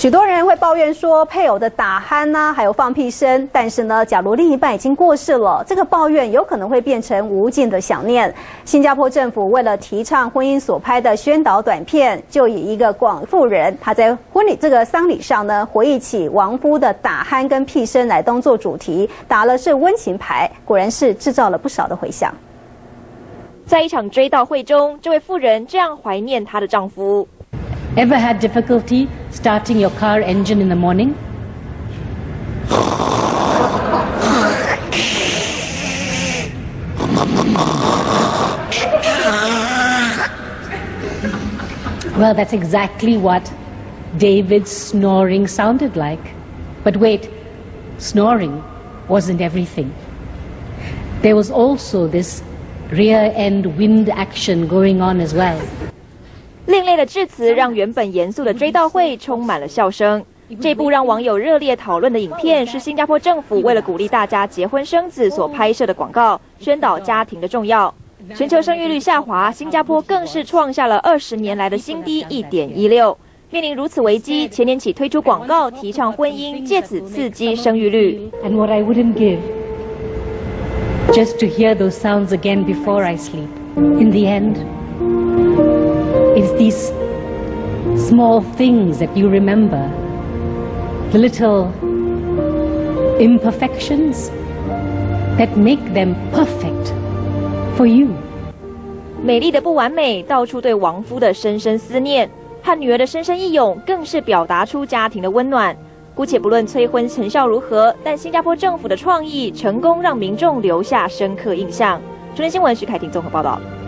许多人会抱怨说配偶的打鼾呐，还有放屁声。但是呢，假如另一半已经过世了，这个抱怨有可能会变成无尽的想念。新加坡政府为了提倡婚姻所拍的宣导短片，就以一个广妇人，她在丧礼上呢，回忆起亡夫的打鼾跟屁声来当做主题，打了是温情牌，果然是制造了不少的回响。在一场追悼会中，这位妇人这样怀念她的丈夫。 Ever had difficulty starting your car engine in the morning? Well, that's exactly what David's snoring sounded like. But wait, snoring wasn't everything. There was also this rear-end wind action going on as well. 另类的致辞让原本严肃的追悼会充满了笑声。这部让网友热烈讨论的影片是新加坡政府为了鼓励大家结婚生子所拍摄的广告，宣导家庭的重要。全球生育率下滑，新加坡更是创下了20年来的新低1.16。面临如此危机，前年起推出广告，提倡婚姻，借此刺激生育率。And what I wouldn't give, just to hear those sounds again before I sleep. In the end. It's these small things that you remember, the little imperfections that make them perfect for you. 美丽的不完美，道出对亡夫的深深思念，和女儿的深深义勇，更是表达出家庭的温暖。姑且不论催婚成效如何，但新加坡政府的创意成功让民众留下深刻印象。中天新闻徐凯婷综合报道。